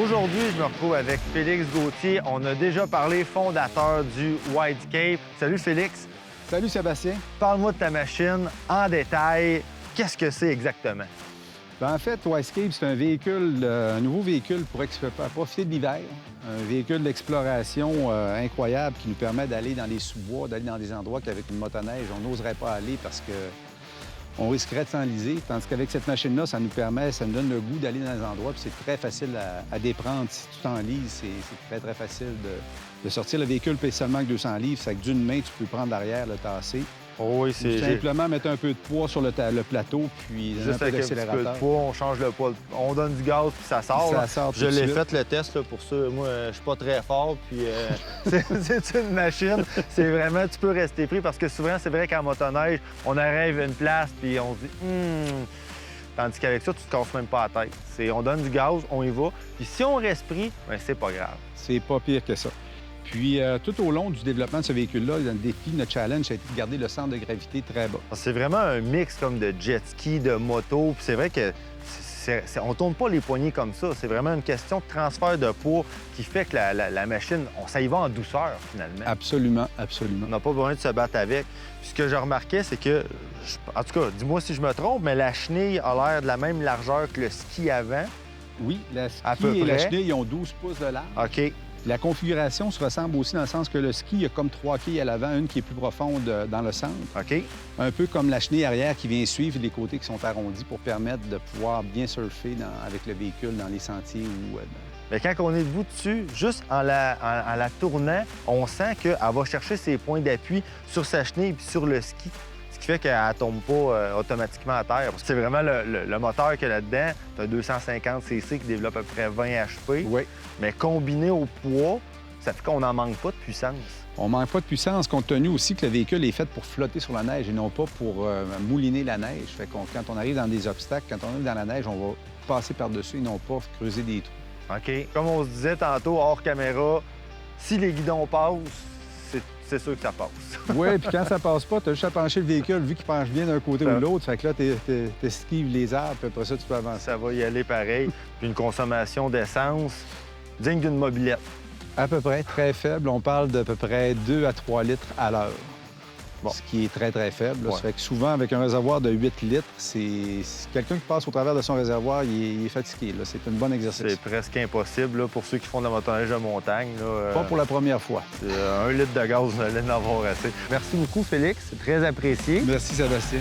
Aujourd'hui, je me retrouve avec Félix Gauthier. On a déjà parlé, fondateur du Widescape. Salut Félix. Salut Sébastien. Parle-moi de ta machine en détail. Qu'est-ce que c'est exactement? En fait, Widescape, c'est un véhicule, un nouveau véhicule pour profiter de l'hiver. Un véhicule d'exploration incroyable qui nous permet d'aller dans les sous-bois, d'aller dans des endroits qu'avec une motoneige, on n'oserait pas aller parce qu'on risquerait de s'enliser. Tandis qu'avec cette machine-là, ça nous donne le goût d'aller dans des endroits. Puis c'est très facile à déprendre. Si tu t'enlises, c'est très, très facile de sortir. Le véhicule pèse seulement que 200 livres. C'est que d'une main, tu peux prendre l'arrière, le tasser. Oh oui, c'est simplement mettre un peu de poids sur le plateau, puis juste avec un petit peu de poids, on change le poids. On donne du gaz, puis ça sort. Ça sort je l'ai fait le test là, pour ça. Moi, je suis pas très fort, puis c'est une machine. C'est vraiment, tu peux rester pris, parce que souvent, c'est vrai qu'en motoneige, on arrive à une place, puis on se dit Tandis qu'avec ça, tu te casses même pas la tête. On donne du gaz, on y va. Puis si on reste pris, bien, c'est pas grave. C'est pas pire que ça. Puis, tout au long du développement de ce véhicule-là, le défi, notre challenge, a été de garder le centre de gravité très bas. C'est vraiment un mix comme de jet ski, de moto. Puis c'est vrai que on tourne pas les poignées comme ça. C'est vraiment une question de transfert de poids qui fait que la machine, ça y va en douceur, finalement. Absolument, absolument. On n'a pas besoin de se battre avec. Puis ce que je remarquais, c'est que, en tout cas, dis-moi si je me trompe, mais la chenille a l'air de la même largeur que le ski avant. Oui, la ski à peu et près. La chenille, ils ont 12 pouces de large. OK. La configuration se ressemble aussi dans le sens que le ski, il y a comme 3 quilles à l'avant, une qui est plus profonde dans le centre. OK. Un peu comme la chenille arrière qui vient suivre les côtés qui sont arrondis pour permettre de pouvoir bien surfer avec le véhicule dans les sentiers ou... Mais quand on est debout dessus, juste en la tournant, on sent qu'elle va chercher ses points d'appui sur sa chenille et sur le ski. Ce qui fait qu'elle ne tombe pas automatiquement à terre. C'est vraiment le moteur qu'il y a là-dedans. Tu as 250 cc qui développe à peu près 20 HP. Oui. Mais combiné au poids, ça fait qu'on n'en manque pas de puissance. On manque pas de puissance, compte tenu aussi que le véhicule est fait pour flotter sur la neige et non pas pour mouliner la neige. Fait que quand on arrive dans des obstacles, quand on arrive dans la neige, on va passer par-dessus et non pas creuser des trous. OK. Comme on se disait tantôt, hors caméra, si les guidons passent, c'est sûr que ça passe. Oui, puis quand ça passe pas, tu as juste à pencher le véhicule, vu qu'il penche bien d'un côté ou l'autre. Fait que là, tu esquives les arbres, puis après ça, tu peux avancer. Ça va y aller pareil. Puis une consommation d'essence digne d'une mobilette. À peu près, très faible. On parle d'à peu près 2 à 3 litres à l'heure. Bon. Ce qui est très, très faible. Ouais. Ça fait que souvent, avec un réservoir de 8 litres, c'est quelqu'un qui passe au travers de son réservoir, il est fatigué. C'est un bon exercice. C'est presque impossible là, pour ceux qui font de la motoneige de montagne. Là, Pas pour la première fois. 1 litre de gaz, vous allez en avoir assez. Merci beaucoup, Félix. C'est très apprécié. Merci, Sébastien.